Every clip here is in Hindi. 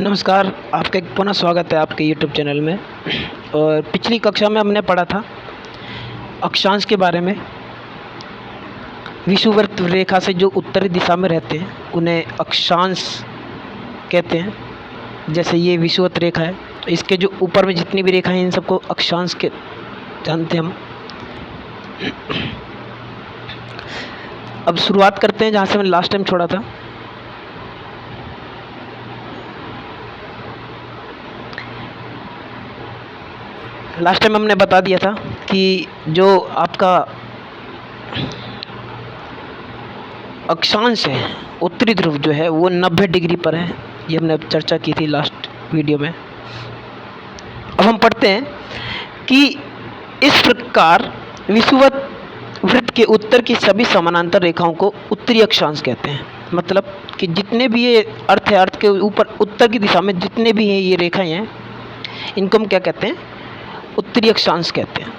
नमस्कार, आपका एक पुनः स्वागत है आपके यूट्यूब चैनल में। और पिछली कक्षा में हमने पढ़ा था अक्षांश के बारे में। विषुववृत्त रेखा से जो उत्तरी दिशा में रहते हैं उन्हें अक्षांश कहते हैं। जैसे ये विषुववृत्त रेखा है तो इसके जो ऊपर में जितनी भी रेखा हैं इन सबको अक्षांश के जानते हैं हम। अब शुरुआत करते हैं जहाँ से मैंने लास्ट टाइम छोड़ा था। लास्ट टाइम हमने बता दिया था कि जो आपका अक्षांश है, उत्तरी ध्रुव जो है वो 90 डिग्री पर है। ये हमने चर्चा की थी लास्ट वीडियो में। अब हम पढ़ते हैं कि इस प्रकार विषुवत वृत्त के उत्तर की सभी समानांतर रेखाओं को उत्तरी अक्षांश कहते हैं। मतलब कि जितने भी ये अर्थ के ऊपर उत्तर की दिशा में जितने भी हैं ये रेखाएं हैं, इनको हम क्या कहते हैं? उत्तरी अक्षांश कहते हैं।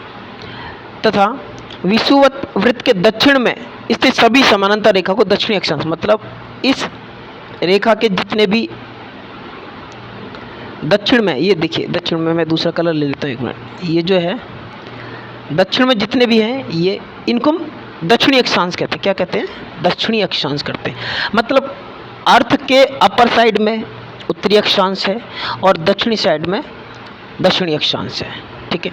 तथा विषुवत वृत्त के दक्षिण में स्थित सभी समानांतर रेखा को दक्षिणी अक्षांश, मतलब इस रेखा के जितने भी दक्षिण में, ये देखिए दक्षिण में, मैं दूसरा कलर ले लेता हूँ, एक मिनट। ये जो है दक्षिण में जितने भी हैं ये, इनको हम दक्षिणी अक्षांश कहते हैं। क्या कहते हैं? दक्षिणी अक्षांश करते हैं। मतलब अर्थ के अपर साइड में उत्तरी अक्षांश है और दक्षिणी साइड में दक्षिणी अक्षांश है। ठीक है,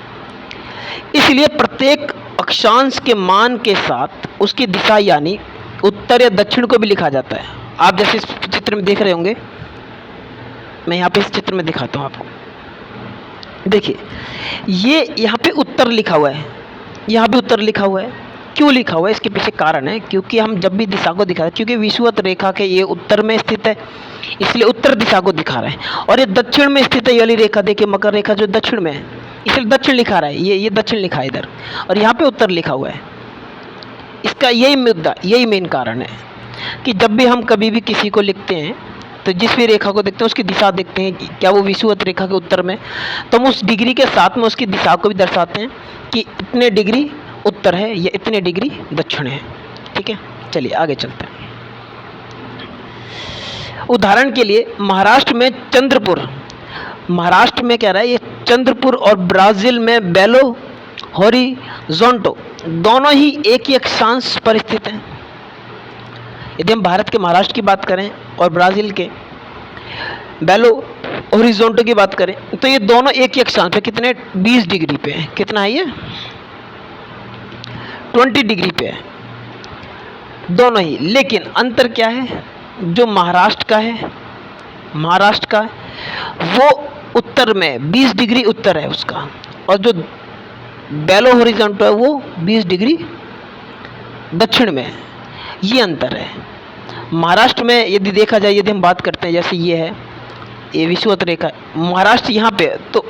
इसलिए प्रत्येक अक्षांश के मान के साथ उसकी दिशा यानी उत्तर या दक्षिण को भी लिखा जाता है। आप जैसे इस चित्र में देख रहे होंगे, मैं यहाँ पे इस चित्र में दिखाता हूँ आपको। देखिए ये यहाँ पे उत्तर लिखा हुआ है, यहाँ भी उत्तर लिखा हुआ है। क्यों लिखा हुआ है? इसके पीछे कारण है। क्योंकि हम जब भी दिशा को दिखा रहे हैं, क्योंकि विषुवत रेखा के ये उत्तर में स्थित है इसलिए उत्तर दिशा को दिखा रहे हैं। और ये दक्षिण में स्थित है, ये वाली रेखा देखिए, मकर रेखा जो दक्षिण में है, इसलिए दक्षिण लिखा रहा है। ये दक्षिण लिखा है इधर, और यहाँ पे उत्तर लिखा हुआ है। इसका यही मुद्दा, यही मेन कारण है कि जब भी हम कभी भी किसी को लिखते हैं तो जिस भी रेखा को देखते हैं उसकी दिशा देखते हैं कि क्या वो विषुवत रेखा के उत्तर में, तो हम उस डिग्री के साथ में उसकी दिशा को भी दर्शाते हैं कि इतने डिग्री उत्तर है या इतने डिग्री दक्षिण है। ठीक है, चलिए आगे चलते हैं। उदाहरण के लिए महाराष्ट्र में चंद्रपुर, महाराष्ट्र में कह रहा है ये चंद्रपुर, और ब्राज़ील में बेलो होरिज़ोंटो, दोनों ही एक ही अक्षांश पर स्थित हैं। यदि हम भारत के महाराष्ट्र की बात करें और ब्राज़ील के बेलो होरिज़ोंटो की बात करें तो ये दोनों एक ही अक्षांश पे, कितने? 20 डिग्री पे है। कितना है ये? 20 डिग्री पे है दोनों ही। लेकिन अंतर क्या है? जो महाराष्ट्र का है, महाराष्ट्र का वो उत्तर में 20 डिग्री उत्तर है उसका, और जो बेलो होरिज़ोंटो है वो 20 डिग्री दक्षिण में है। ये अंतर है। महाराष्ट्र में यदि देखा जाए, यदि हम बात करते हैं, जैसे ये है, ये विषुवत रेखा, महाराष्ट्र यहाँ पे, तो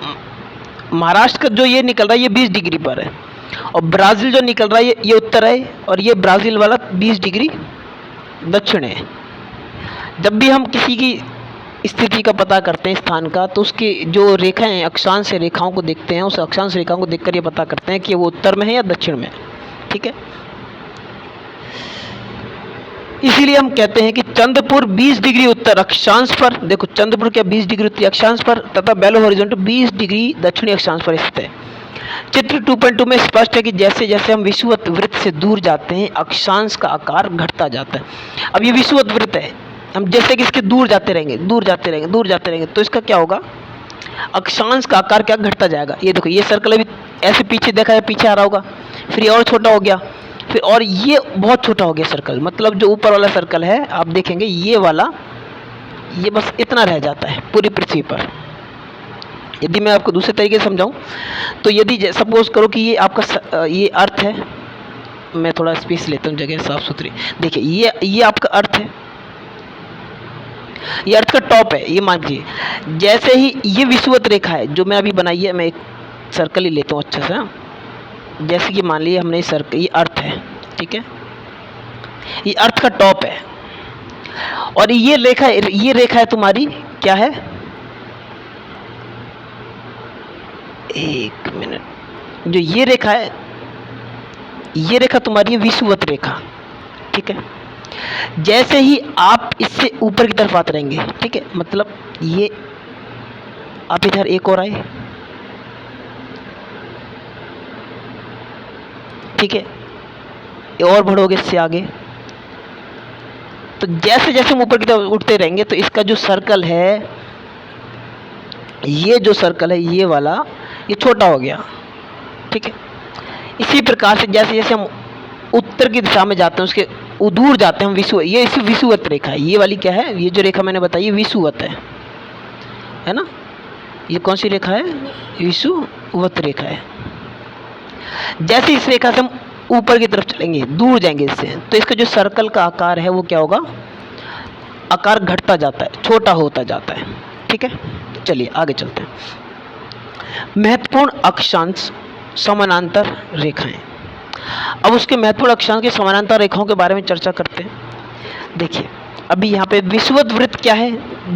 महाराष्ट्र का जो ये निकल रहा है ये 20 डिग्री पर है, और ब्राज़ील जो निकल रहा है ये उत्तर है, और ये ब्राज़ील वाला 20 डिग्री दक्षिण है। जब भी हम किसी की स्थिति का पता करते हैं, स्थान का, तो उसकी जो रेखाएं, अक्षांश रेखाओं को देखते हैं, उस अक्षांश रेखाओं को देखकर ये पता करते हैं कि वो उत्तर में है या दक्षिण में। ठीक है, इसीलिए हम कहते हैं कि चंद्रपुर 20 डिग्री उत्तर अक्षांश पर, देखो चंद्रपुर क्या 20 डिग्री उत्तरी अक्षांश पर, तथा बेलो होरिज़ोंटो 20 डिग्री दक्षिणी अक्षांश पर स्थित है। चित्र 2.2 में स्पष्ट है कि जैसे जैसे हम विषुवत वृत्त से दूर जाते हैं अक्षांश का आकार घटता जाता है। अब ये विषुवत वृत्त है, हम जैसे कि इसके दूर जाते रहेंगे, दूर जाते रहेंगे, दूर जाते रहेंगे, तो इसका क्या होगा? अक्षांश का आकार क्या घटता जाएगा। ये देखो, ये सर्कल अभी ऐसे पीछे देखा है, पीछे आ रहा होगा, फिर ये और छोटा हो गया, फिर और ये बहुत छोटा हो गया सर्कल। मतलब जो ऊपर वाला सर्कल है आप देखेंगे ये वाला, ये बस इतना रह जाता है पूरी पृथ्वी पर। यदि मैं आपको दूसरे तरीके से समझाऊं तो यदि सपोज करो कि ये आपका ये अर्थ है, मैं थोड़ा स्पेस लेता हूँ, जगह साफ सुथरी। देखिए ये आपका अर्थ है, ये अर्थ का टॉप है, ये मान लीजिए। जैसे ही ये विषुवत रेखा है जो मैं अभी बनाई है, मैं एक सर्कल ही लेता हूँ अच्छा सा। जैसे कि मान लीजिए हमने ये सर्कल, ये अर्थ है, ठीक है, ये अर्थ का टॉप है, और ये रेखा है तुम्हारी, क्या है? एक मिनट, जो ये रेखा है, ये रेखा तुम्हारी है विषुवत रेखा। ठीक है, जैसे ही आप इससे ऊपर की तरफ आते रहेंगे, ठीक है, मतलब ये आप इधर एक और आए, ठीक है, ये और बढ़ोगे इससे आगे, तो जैसे जैसे हम ऊपर की तरफ उठते रहेंगे तो इसका जो सर्कल है, ये जो सर्कल है ये वाला, ये छोटा हो गया, ठीक है। इसी प्रकार से जैसे जैसे हम उत्तर की दिशा में जाते हैं उसके दूर जाते हैं हम विषुवत, ये इसी विषुवत रेखा है, ये वाली क्या है, ये जो रेखा मैंने बताई ये विषुवत है ना। ये कौन सी रेखा है, विषुवत रेखा है। जैसे इस रेखा से हम ऊपर की तरफ चलेंगे, दूर जाएंगे इससे, तो इसका जो सर्कल का आकार है वो क्या होगा, आकार घटता जाता है, छोटा होता जाता है, ठीक है। चलिए आगे चलते हैं। महत्वपूर्ण अक्षांश समानांतर रेखाएं। अब उसके महत्वपूर्ण अक्षांश के समानांतर रेखाओं के बारे में चर्चा करते हैं। देखिए अभी यहाँ पे विषुवत वृत्त क्या है,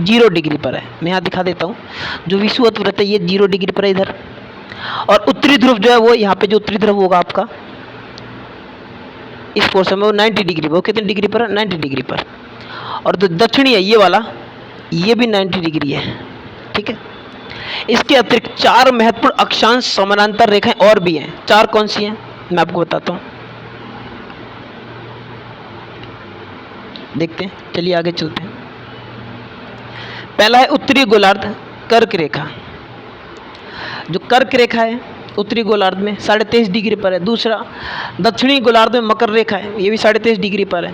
0 डिग्री पर है। मैं यहाँ दिखा देता हूँ, जो विषुवत वृत्त है ये 0 डिग्री पर है इधर, और उत्तरी ध्रुव जो है वो यहाँ पे जो उत्तरी ध्रुव होगा आपका इस पोर्शन में वो 90 डिग्री पर, वो कितने डिग्री पर है, 90 डिग्री पर। और जो दक्षिणी है ये वाला, ये भी 90 डिग्री है, ठीक है। इसके अतिरिक्त 4 महत्वपूर्ण अक्षांश समानांतर रेखाएं और भी हैं। 4 कौन सी हैं मैं आपको बताता हूं, देखते हैं, चलिए आगे चलते हैं। पहला है उत्तरी गोलार्ध कर्क रेखा, जो कर्क रेखा है उत्तरी गोलार्ध में 23.5 डिग्री पर है। दूसरा दक्षिणी गोलार्ध में मकर रेखा है, ये भी 23.5 डिग्री पर है।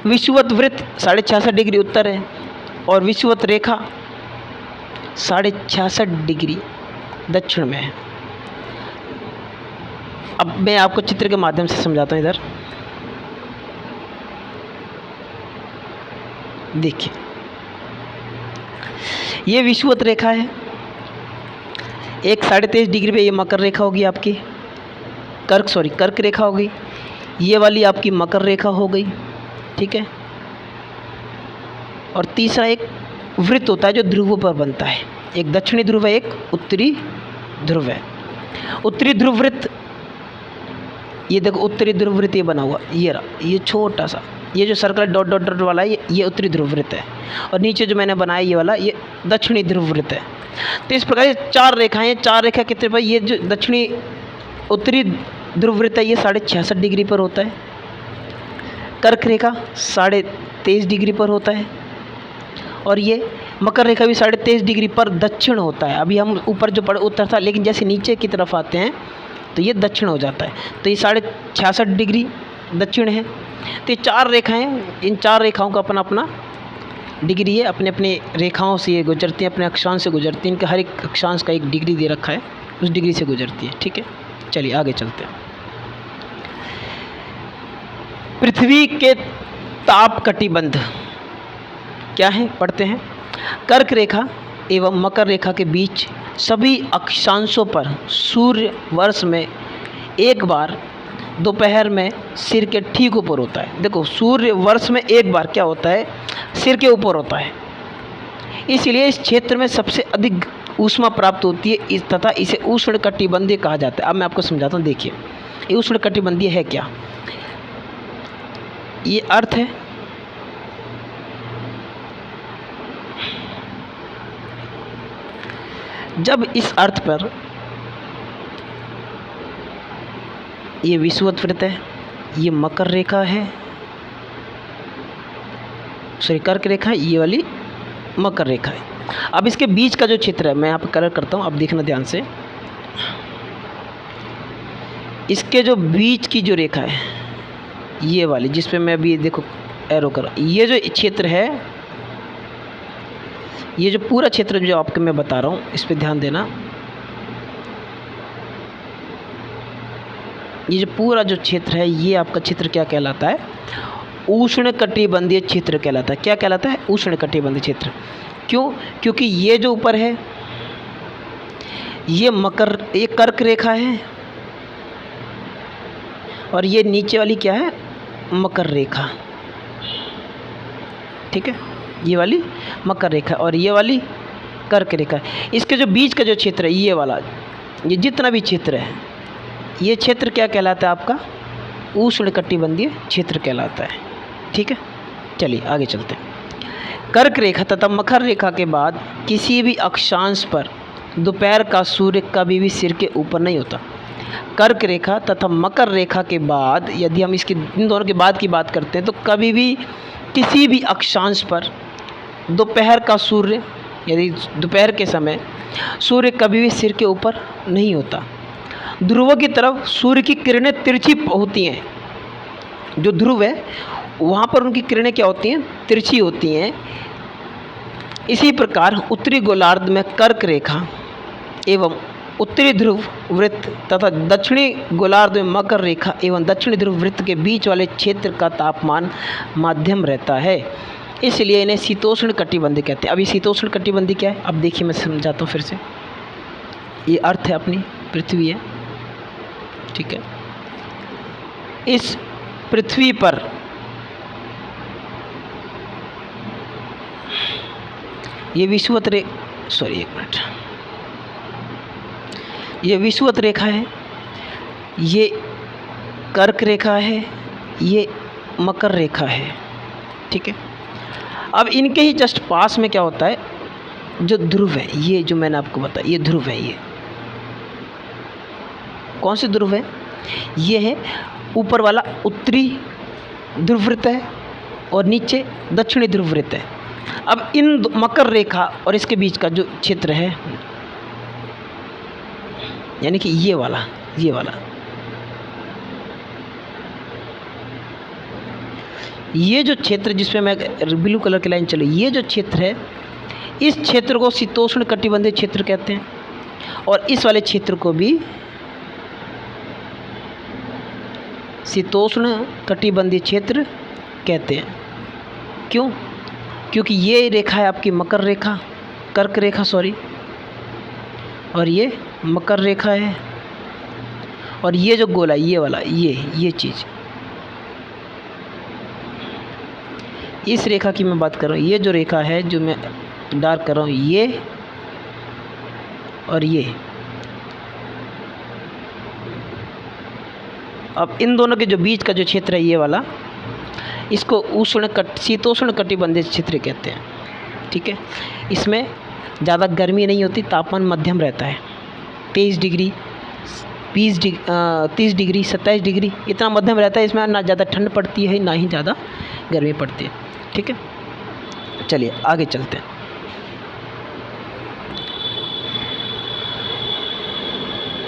विषुवत वृत्त 66.5 डिग्री उत्तर है, और विषुवत रेखा 66.5 डिग्री दक्षिण में है। अब मैं आपको चित्र के माध्यम से समझाता हूँ। इधर देखिए ये विषुवत रेखा है, एक 23.5 डिग्री पे ये मकर रेखा होगी आपकी, कर्क रेखा होगी, ये वाली आपकी मकर रेखा हो गई, ठीक है। और तीसरा एक वृत्त होता है जो ध्रुवों पर बनता है, एक दक्षिणी ध्रुव है, एक उत्तरी ध्रुव है। उत्तरी ध्रुव वृत्त, ये देखो उत्तरी ध्रुव वृत्त ये बना हुआ, ये रहा, ये छोटा सा, ये जो सर्कल डॉट डॉट डॉट वाला है ये उत्तरी ध्रुव वृत्त है, और नीचे जो मैंने बनाया ये वाला ये दक्षिणी ध्रुव वृत्त है। तो इस प्रकार ये 4 रेखाएं, 4 रेखा कितने पर, ये जो दक्षिणी उत्तरी ध्रुव वृत्त है ये 66.5 डिग्री पर होता है, कर्क रेखा 23.5 डिग्री पर होता है, और ये मकर रेखा भी 23.5 डिग्री पर दक्षिण होता है। अभी हम ऊपर जो पढ़े उत्तर था, लेकिन जैसे नीचे की तरफ आते हैं तो ये दक्षिण हो जाता है, तो ये 66.5 डिग्री दक्षिण है। तो ये 4 रेखाएं, इन 4 रेखाओं का अपना अपना डिग्री है, अपने अपने रेखाओं से ये गुजरती हैं, अपने अक्षांश से गुजरती हैं, इनका हर एक अक्षांश का एक डिग्री दे रखा है, उस डिग्री से गुजरती है, ठीक है। चलिए आगे चलते हैं। पृथ्वी के ताप कटिबंध क्या है, पढ़ते हैं। कर्क रेखा एवं मकर रेखा के बीच सभी अक्षांशों पर सूर्य वर्ष में एक बार दोपहर में सिर के ठीक ऊपर होता है। देखो सूर्य वर्ष में एक बार क्या होता है, सिर के ऊपर होता है, इसलिए इस क्षेत्र में सबसे अधिक ऊष्मा प्राप्त होती है, तथा इसे उष्णकटिबंधीय कहा जाता है। अब मैं आपको समझाता हूँ, देखिए ये उष्णकटिबंधीय है क्या, ये अर्थ है, जब इस अर्थ पर ये विषुवत वृत्त है, ये मकर रेखा है, सॉरी कर्क रेखा है, ये वाली मकर रेखा है। अब इसके बीच का जो क्षेत्र है मैं यहाँ पर कलर करता हूँ, अब देखना ध्यान से, इसके जो बीच की जो रेखा है ये वाली, जिस पे मैं अभी देखो एरो कर, ये जो क्षेत्र है, ये जो पूरा क्षेत्र जो आपको मैं बता रहा हूँ इस पे ध्यान देना, ये जो पूरा जो क्षेत्र है ये आपका क्षेत्र क्या कहलाता है, उष्णकटिबंधीय क्षेत्र कहलाता है। क्या कहलाता है, उष्णकटिबंधीय क्षेत्र। क्यों, क्योंकि ये जो ऊपर है ये कर्क रेखा है, और ये नीचे वाली क्या है, मकर रेखा, ठीक है, ये वाली मकर रेखा और ये वाली कर्क रेखा। इसके जो बीच का जो क्षेत्र है ये वाला, ये जितना भी क्षेत्र है ये क्षेत्र क्या कहलाता है आपका, उष्णकटिबंधीय क्षेत्र कहलाता है, ठीक है, चलिए आगे चलते हैं। कर्क रेखा तथा मकर रेखा के बाद किसी भी अक्षांश पर दोपहर का सूर्य कभी भी सिर के ऊपर नहीं होता। कर्क रेखा तथा मकर रेखा के बाद यदि हम इन दोनों के बाद की बात करते हैं तो कभी भी किसी भी अक्षांश पर दोपहर का सूर्य, यदि दोपहर के समय सूर्य कभी भी सिर के ऊपर नहीं होता। ध्रुवों की तरफ सूर्य की किरणें तिरछी होती हैं। जो ध्रुव है वहाँ पर उनकी किरणें क्या होती हैं? तिरछी होती हैं। इसी प्रकार उत्तरी गोलार्ध में कर्क रेखा एवं उत्तरी ध्रुव वृत्त तथा दक्षिणी गोलार्ध में मकर रेखा एवं दक्षिणी ध्रुव वृत्त के बीच वाले क्षेत्र का तापमान मध्यम रहता है, इसलिए इन्हें शीतोष्ण कटिबंधी कहते हैं। अब ये शीतोष्ण कटिबंधी क्या है? अब देखिए, मैं समझाता हूँ फिर से। ये अर्थ है, अपनी पृथ्वी है, ठीक है। इस पृथ्वी पर ये विषुवत ये विषुवत रेखा है, ये कर्क रेखा है, ये मकर रेखा है, ठीक है। अब इनके ही जस्ट पास में क्या होता है? जो ध्रुव है, ये जो मैंने आपको बताया, ये ध्रुव है। ये कौन से ध्रुव है? ये है ऊपर वाला उत्तरी ध्रुववृत्त है और नीचे दक्षिणी ध्रुववृत्त है। अब इन मकर रेखा और इसके बीच का जो क्षेत्र है, यानी कि ये वाला ये जो क्षेत्र जिसमें मैं ब्लू कलर की लाइन चली, ये जो क्षेत्र है, इस क्षेत्र को शीतोष्ण कटिबंधीय क्षेत्र कहते हैं और इस वाले क्षेत्र को भी शीतोष्ण कटिबंधीय क्षेत्र कहते हैं। क्यों? क्योंकि ये रेखा है आपकी मकर रेखा, कर्क रेखा सॉरी, और ये मकर रेखा है, और ये जो गोला, ये वाला, ये चीज़, इस रेखा की मैं बात कर रहा हूँ। ये जो रेखा है जो मैं डार्क कर रहा हूँ, ये और ये, अब इन दोनों के जो बीच का जो क्षेत्र है ये वाला, इसको शीतोष्ण कटिबंधीय क्षेत्र कहते हैं, ठीक है। इसमें ज़्यादा गर्मी नहीं होती, तापमान मध्यम रहता है, 23 डिग्री 30 डिग्री 27 डिग्री, इतना मध्यम रहता है। इसमें ना ज़्यादा ठंड पड़ती है ना ही ज़्यादा गर्मी पड़ती है, ठीक है। चलिए आगे चलते हैं।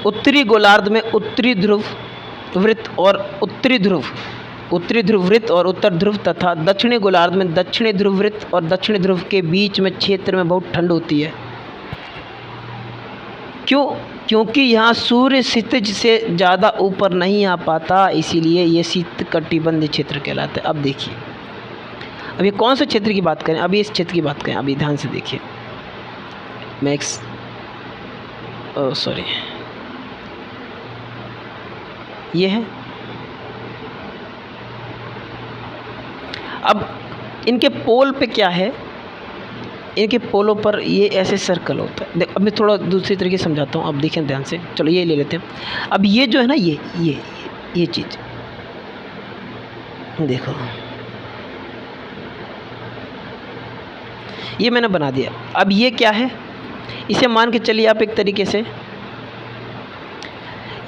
उत्तरी गोलार्ध में उत्तरी ध्रुव वृत्त और उत्तरी ध्रुव वृत्त और उत्तर ध्रुव तथा दक्षिणी गोलार्ध में दक्षिणी ध्रुव वृत्त और दक्षिणी ध्रुव के बीच में क्षेत्र में बहुत ठंड होती है। क्यों? क्योंकि यहाँ सूर्य क्षितिज से ज़्यादा ऊपर नहीं आ पाता, इसीलिए ये शीत कटिबंधीय क्षेत्र कहलाता है। अब देखिए, अब ये कौन से क्षेत्र की बात करें? अभी इस क्षेत्र की बात करें, अभी ध्यान से देखिए। ये है। अब इनके पोल पे क्या है? इनके पोलों पर ये ऐसे सर्कल होता है। अब मैं थोड़ा दूसरी तरीके से समझाता हूँ, अब देखें ध्यान से। चलो ये ले लेते हैं। अब ये जो है ना, ये चीज़ देखो, ये मैंने बना दिया। अब ये क्या है? इसे मान के चलिए आप एक तरीके से,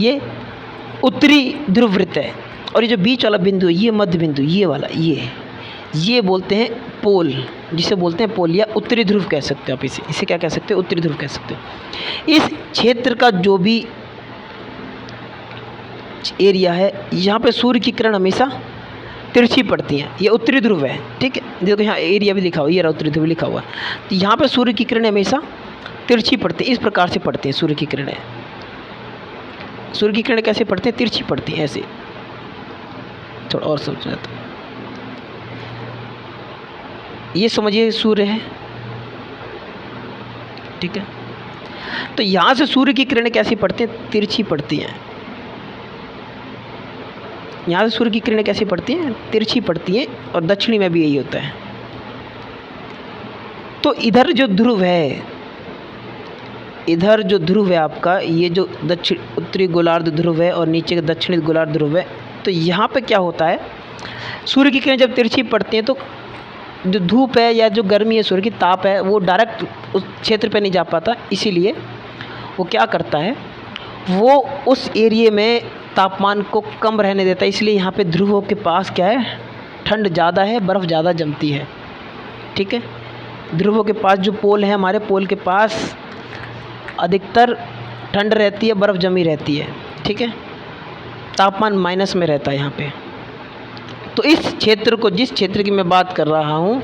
ये उत्तरी ध्रुव वृत्त है और ये जो बीच वाला बिंदु है, ये मध्य बिंदु, ये वाला, ये बोलते हैं पोल, जिसे बोलते हैं पोल या उत्तरी ध्रुव कह सकते हो आप। इसे क्या कह सकते हो? उत्तरी ध्रुव कह सकते हो। इस क्षेत्र का जो भी एरिया है, यहाँ पे सूर्य की किरण हमेशा तिरछी पड़ती हैं। ये उत्तरी ध्रुव है, ठीक है। देखो यहाँ एरिया भी लिखा हुआ, ये रहा उत्तरी ध्रुव लिखा हुआ। तो यहाँ पे सूर्य की किरणें हमेशा तिरछी पड़ती हैं, इस प्रकार से पड़ती हैं सूर्य की किरणें। सूर्य की किरणें कैसे पड़ती हैं? तिरछी पड़ती हैं, ऐसे। थोड़ा और समझना, तो ये समझिए सूर्य है, ठीक है। तो यहाँ से सूर्य की किरणें कैसी पड़ती हैं? तिरछी पड़ती हैं। यहाँ से सूर्य की किरणें कैसी पड़ती हैं? तिरछी पड़ती हैं। और दक्षिणी में भी यही होता है। तो इधर जो ध्रुव है आपका, ये जो उत्तरी गोलार्ध ध्रुव है और नीचे का दक्षिणी गोलार्ध ध्रुव है, तो यहाँ पे क्या होता है? सूर्य की किरणें जब तिरछी पड़ती हैं तो जो धूप है या जो गर्मी है, सूर्य की ताप है, वो डायरेक्ट उस क्षेत्र पे नहीं जा पाता, इसीलिए वो क्या करता है, वो उस एरिए में तापमान को कम रहने देता है। इसलिए यहाँ पे ध्रुवों के पास क्या है, ठंड ज़्यादा है, बर्फ़ ज़्यादा जमती है। ठीक है, ध्रुवों के पास जो पोल है, हमारे पोल के पास अधिकतर ठंड रहती है, बर्फ़ जमी रहती है। ठीक है, तापमान माइनस में रहता है यहाँ पे। तो इस क्षेत्र को, जिस क्षेत्र की मैं बात कर रहा हूँ,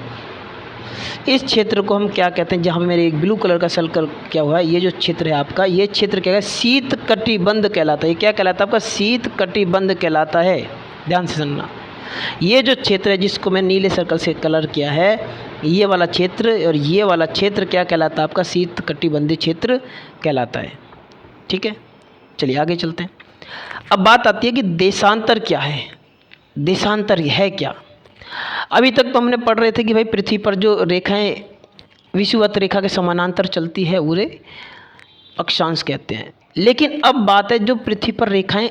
इस क्षेत्र को हम क्या कहते हैं, जहाँ पे मेरे एक ब्लू कलर का सर्कल क्या हुआ है, ये जो क्षेत्र है आपका, ये क्षेत्र क्या है, शीत कटिबंध कहलाता है। ये क्या कहलाता है आपका, शीत कटिबंध कहलाता है। ध्यान से सुनना, ये जो क्षेत्र है जिसको मैं नीले सर्कल से कलर किया है, ये वाला क्षेत्र और ये वाला क्षेत्र क्या कहलाता है आपका, शीत कटिबंधीय क्षेत्र कहलाता है। ठीक है, चलिए आगे चलते हैं। अब बात आती है कि देशांतर क्या है, देशांतर है क्या। अभी तक तो हमने पढ़ रहे थे कि भाई पृथ्वी पर जो रेखाएं विषुवत रेखा के समानांतर चलती है उन्हें अक्षांश कहते हैं। लेकिन अब बात है जो पृथ्वी पर रेखाएं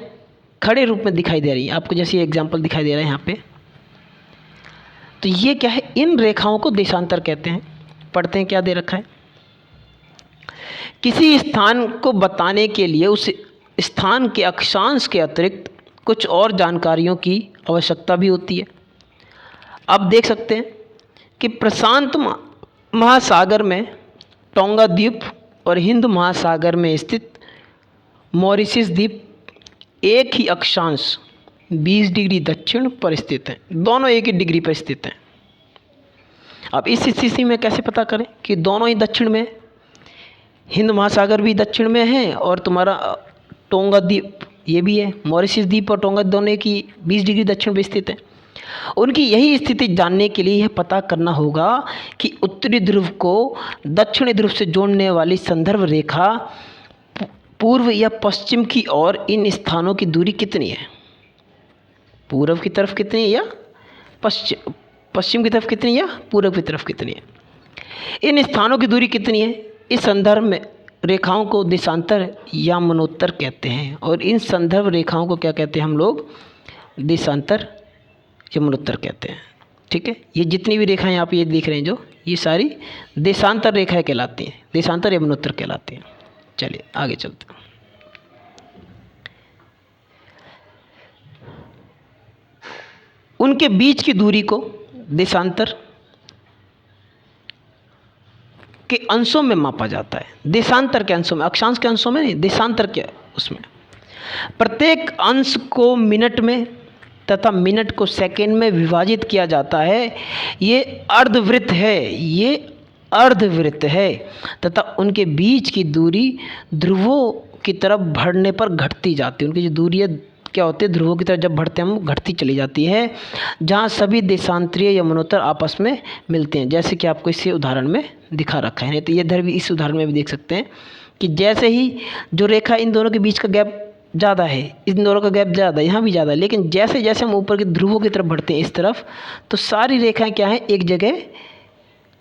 खड़े रूप में दिखाई दे रही हैं, आपको जैसे एग्जांपल दिखाई दे रहा है यहाँ पे, तो ये क्या है, इन रेखाओं को देशांतर कहते हैं। पढ़ते हैं क्या दे रखा है, किसी स्थान को बताने के लिए उस स्थान के अक्षांश के अतिरिक्त कुछ और जानकारियों की आवश्यकता भी होती है। आप देख सकते हैं कि प्रशांत महासागर में टोंगा द्वीप और हिंद महासागर में स्थित मॉरिशस द्वीप एक ही अक्षांश 20 डिग्री दक्षिण पर स्थित हैं। दोनों एक ही डिग्री पर स्थित हैं। अब इस स्थिति में कैसे पता करें कि दोनों ही दक्षिण में, हिंद महासागर भी दक्षिण में है और तुम्हारा टोंगा द्वीप ये भी है, मॉरिशस द्वीप और टोंगा दोनों की 20 डिग्री दक्षिण में स्थित है। उनकी यही स्थिति जानने के लिए यह पता करना होगा कि उत्तरी ध्रुव को दक्षिणी ध्रुव से जोड़ने वाली संदर्भ रेखा पूर्व या पश्चिम की ओर इन स्थानों की दूरी कितनी है, पूर्व की तरफ कितनी है या पश्चिम की तरफ कितनी या पूर्व की तरफ कितनी है, इन स्थानों की दूरी कितनी है। इस संदर्भ में रेखाओं को देशांतर या मनोत्तर कहते हैं और इन संदर्भ रेखाओं को क्या कहते हैं हम लोग, देशांतर या मनोत्तर कहते हैं। ठीक है, ये जितनी भी रेखाएं आप ये देख रहे हैं जो, ये सारी देशांतर रेखाएं कहलाती हैं, देशांतर या मनोत्तर कहलाती हैं। चलिए आगे चलते हैं। उनके बीच की दूरी को देशांतर के अंशों में मापा जाता है। देशांतर के अंशों में, अक्षांश के अंशों में नहीं, देशांतर के उसमें। प्रत्येक अंश को मिनट में तथा मिनट को सेकंड में विभाजित किया जाता है। ये अर्धवृत्त है, ये अर्धवृत्त है तथा उनके बीच की दूरी ध्रुवों की तरफ बढ़ने पर घटती जाती है। उनकी जो दूरी है क्या होती है, ध्रुवों की तरफ जब बढ़ते हैं हम, घटती चली जाती है, जहाँ सभी देशांतरीय या मनोत्तर आपस में मिलते हैं, जैसे कि आपको इस उदाहरण में दिखा रखा है। नहीं तो ये इधर भी इस उदाहरण में भी देख सकते हैं कि जैसे ही जो रेखा इन दोनों के बीच का गैप ज़्यादा है, इन दोनों का गैप ज़्यादा है, यहाँ भी ज़्यादा है, लेकिन जैसे जैसे हम ऊपर के ध्रुवों की तरफ बढ़ते हैं इस तरफ, तो सारी रेखाएं क्या हैं, एक जगह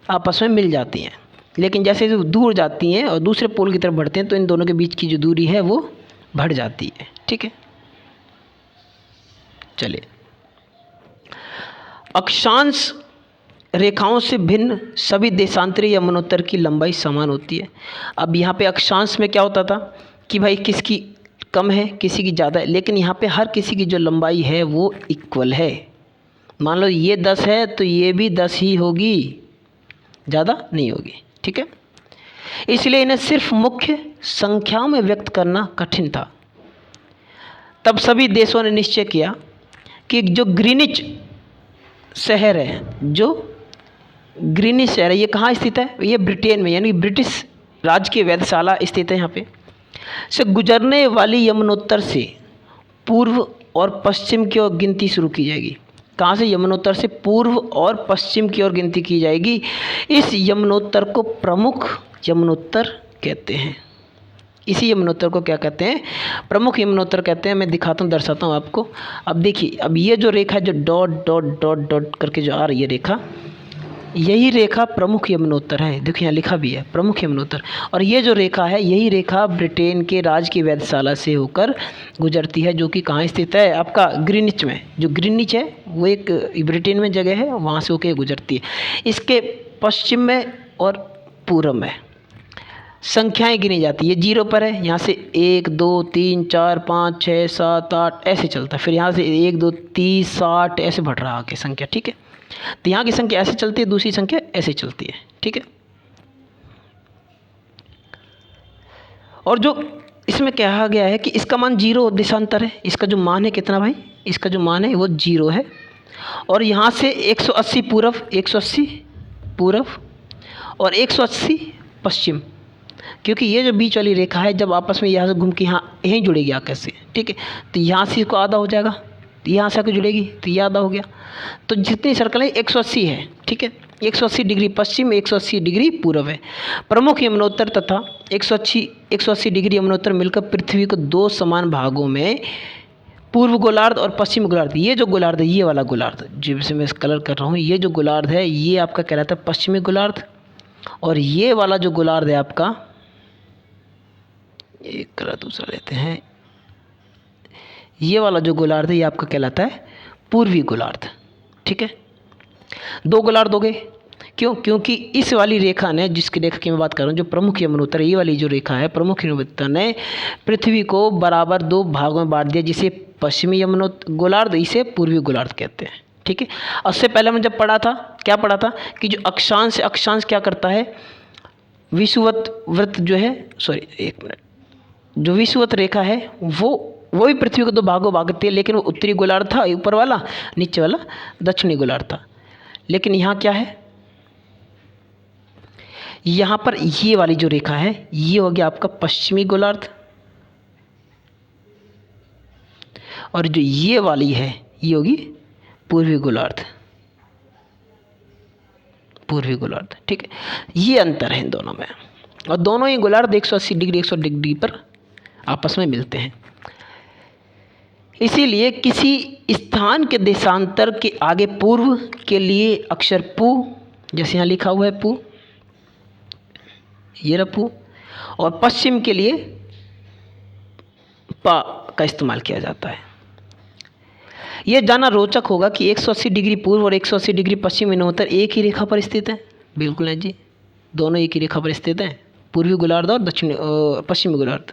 आपस में मिल जाती हैं। लेकिन जैसे जो दूर जाती हैं और दूसरे पोल की तरफ बढ़ते हैं तो इन दोनों के बीच की जो दूरी है वो बढ़ जाती है। ठीक है, चलिए, अक्षांश रेखाओं से भिन्न सभी देशांतरीय या मनोत्तर की लंबाई समान होती है। अब यहाँ पे अक्षांश में क्या होता था कि भाई किसकी कम है, किसी की ज़्यादा है, लेकिन यहाँ पे हर किसी की जो लंबाई है वो इक्वल है। मान लो ये 10 है तो ये भी 10 ही होगी, ज़्यादा नहीं होगी। ठीक है, इसलिए इन्हें सिर्फ मुख्य संख्याओं में व्यक्त करना कठिन था। तब सभी देशों ने निश्चय किया कि जो ग्रीनिच शहर है, जो ग्रीनिच शहर है, ये कहाँ स्थित है, ये ब्रिटेन में, यानी ब्रिटिश राज्य की वेधशाला स्थित है यहाँ पे, से गुजरने वाली यमुनोत्तर से पूर्व और पश्चिम की ओर गिनती शुरू की जाएगी। कहाँ से, यमुनोत्तर से पूर्व और पश्चिम की ओर गिनती की जाएगी। इस यमुनोत्तर को प्रमुख यमुनोत्तर कहते हैं। इसी यमुनोत्तर को क्या कहते हैं, प्रमुख यमुनोत्तर कहते हैं। मैं दिखाता हूँ, दर्शाता हूँ आपको। अब देखिए, अब ये जो रेखा जो डॉट डॉट डॉट डॉट करके जो आ रही है रेखा, यही रेखा प्रमुख यमुनोत्तर है। देखो यहाँ लिखा भी है प्रमुख यमुनोत्तर। और ये जो रेखा है, यही रेखा ब्रिटेन के राज की वेधशाला से होकर गुजरती है, जो कि कहाँ स्थित है? आपका ग्रीनिच में। जो ग्रीनिच है वो एक ब्रिटेन में जगह है, वहाँ से होकर गुजरती है। इसके पश्चिम में और पूर्व में संख्याएं गिनी जाती है। 0 पर है, यहाँ से 1 2 3 4 5 6 7 8 ऐसे चलता है। फिर यहाँ से 1 2 30 60 ऐसे बढ़ रहा आगे संख्या, ठीक है। तो यहाँ की संख्या ऐसे चलती है, दूसरी संख्या ऐसे चलती है, ठीक है। और जो इसमें कहा गया है कि इसका मान 0 देशांतर है। इसका जो मान है कितना भाई? इसका जो मान है वो 0 है। और यहाँ से 180 पूर्व, 180 पूर्व और 180 पश्चिम, क्योंकि ये जो बीच वाली रेखा है जब आपस में यहाँ से घूम के यहाँ यहीं जुड़ेगी आकर से, ठीक है। तो यहाँ से इसको आधा हो जाएगा, तो यहाँ से आकर जुड़ेगी तो ये आधा हो गया। तो जितनी सर्कल है 180 है, ठीक है। 180 डिग्री पश्चिम, 180 डिग्री पूर्व है। प्रमुख यमुनोत्तर तथा 180 डिग्री यमुनोत्तर मिलकर पृथ्वी को 2 समान भागों में, पूर्व गोलार्ध और पश्चिम गोलार्ध, ये जो गोलार्ध है, ये वाला गोलार्ध जिससे मैं कलर कर रहा हूँ, ये जो गोलार्ध है ये आपका कहलाता है पश्चिमी गोलार्ध। और ये वाला जो गोलार्ध है आपका, एक कलर दूसरा लेते हैं, ये वाला जो गोलार्ध है ये आपका कहलाता है पूर्वी गोलार्ध, ठीक है। 2 गोलार्ध हो गए। क्यों? क्योंकि इस वाली रेखा ने, जिसकी रेखा की मैं बात कर रहा हूँ, जो प्रमुख यमुनोत्तर, ये वाली जो रेखा है प्रमुख यमुनोत्तर ने पृथ्वी को बराबर 2 भागों में बांट दिया, जिसे पश्चिमी यमुनोत्तर गोलार्ध, इसे पूर्वी गोलार्ध कहते हैं, ठीक है। उससे पहले हमने जब पढ़ा था, क्या पढ़ा था कि जो अक्षांश है, अक्षांश क्या करता है? विषुवत वृत्त जो है, सॉरी एक मिनट, जो विषुवत रेखा है वो भी पृथ्वी को 2 भागों में बांटती है, लेकिन वो उत्तरी गोलार्ध था ऊपर वाला, नीचे वाला दक्षिणी गोलार्ध था। लेकिन यहाँ क्या है? यहाँ पर ये वाली जो रेखा है ये हो गया आपका पश्चिमी गोलार्ध, और जो ये वाली है ये होगी पूर्वी गोलार्ध, पूर्वी गोलार्ध, ठीक है। ये अंतर है इन दोनों में, और दोनों ही गोलार्ध 180 डिग्री 100 डिग्री पर आपस में मिलते हैं। इसीलिए किसी स्थान के देशांतर के आगे पूर्व के लिए अक्षर पू, जैसे यहाँ लिखा हुआ है पू, ये रहा पू, और पश्चिम के लिए पा का इस्तेमाल किया जाता है। यह जानना रोचक होगा कि 180 डिग्री पूर्व और 180 डिग्री पश्चिम यमुनोत्तर एक ही रेखा पर स्थित है। बिल्कुल है जी, दोनों एक ही रेखा पर स्थित हैं, पूर्वी गोलार्ध और पश्चिमी गोलार्ध।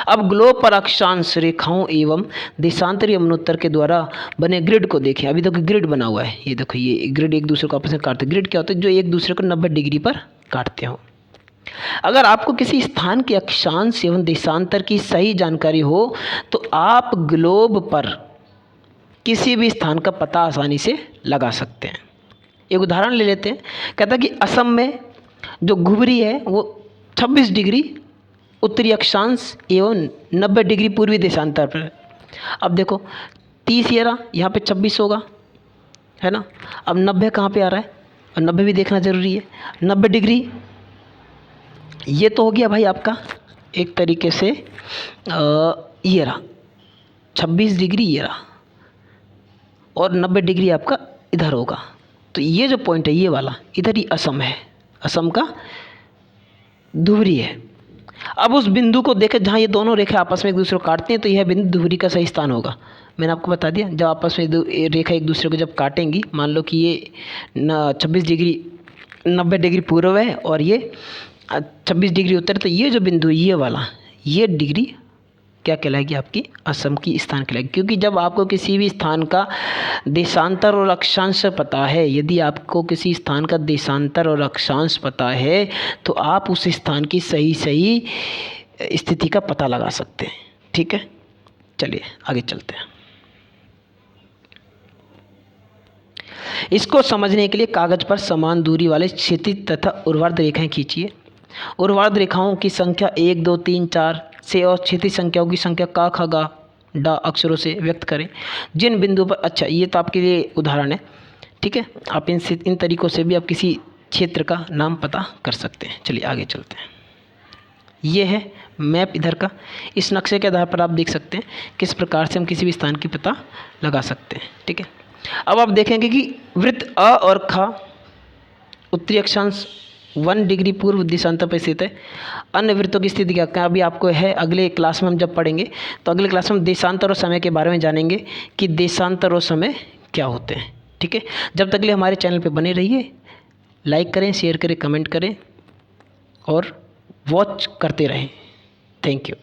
अब ग्लोब पर अक्षांश रेखाओं एवं देशांतर यमुनोत्तर के द्वारा बने ग्रिड को देखें। अभी देखो ग्रिड बना हुआ है, ये देखो ये ग्रिड एक दूसरे को आपस में काटते हैं। ग्रिड क्या होता है? जो एक दूसरे को 90 डिग्री पर काटते हो। अगर आपको किसी स्थान के अक्षांश एवं देशांतर की सही जानकारी हो तो आप ग्लोब पर किसी भी स्थान का पता आसानी से लगा सकते हैं। एक उदाहरण ले लेते हैं। कहता है कि असम में जो घुबरी है वो 26 डिग्री उत्तरी अक्षांश एवं 90 डिग्री पूर्वी देशांतर पर। अब देखो 30 ये रहा, यहाँ पे 26 होगा, है ना। अब 90 कहाँ पे आ रहा है? और 90 भी देखना ज़रूरी है। 90 डिग्री ये तो हो गया भाई आपका एक तरीके से ये रहा 26 डिग्री ये रहा, और 90 डिग्री आपका इधर होगा। तो ये जो पॉइंट है ये वाला, इधर ही असम है, असम का धुबरी है। अब उस बिंदु को देखें जहाँ ये दोनों रेखा आपस में एक दूसरे को काटते हैं, तो यह बिंदु धुबरी का सही स्थान होगा। मैंने आपको बता दिया, जब आपस में रेखा एक दूसरे को जब काटेंगी, मान लो कि ये 26 डिग्री 90 डिग्री पूर्व है और ये 26 डिग्री उत्तर, तो ये जो बिंदु ये वाला, ये डिग्री क्या कहलाएगी? आपकी असम की स्थान कहलाएगी। क्योंकि जब आपको किसी भी स्थान का देशांतर और अक्षांश पता है, यदि आपको किसी स्थान का देशांतर और अक्षांश पता है तो आप उस स्थान की सही स्थिति का पता लगा सकते हैं। ठीक है, चलिए आगे चलते हैं। इसको समझने के लिए कागज पर समान दूरी वाले क्षैतिज तथा ऊर्ध्वाधर रेखाएं खींचिए। ऊर्ध्वाधर रेखाओं की संख्या 1 2 3 4 से और क्षैतिज संख्याओं की संख्या का ख गा डा अक्षरों से व्यक्त करें। जिन बिंदु पर, अच्छा ये तो आपके लिए उदाहरण है, ठीक है। आप इन तरीकों से भी आप किसी क्षेत्र का नाम पता कर सकते हैं। चलिए आगे चलते हैं। ये है मैप इधर का। इस नक्शे के आधार पर आप देख सकते हैं किस प्रकार से हम किसी भी स्थान की पता लगा सकते हैं। ठीक है, अब आप देखेंगे कि वृत्त अ और ख उत्तरी अक्षांश 1 डिग्री पूर्व दिशांतर पर स्थित है। अन्य वृत्तों की स्थिति क्या अभी आपको है, अगले क्लास में हम जब पढ़ेंगे तो अगले क्लास में देशांतर और समय के बारे में जानेंगे कि देशांतर और समय क्या होते हैं। ठीक है, जब तक के लिए हमारे चैनल पे बने रहिए, लाइक करें, शेयर करें, कमेंट करें और वॉच करते रहें। Thank you.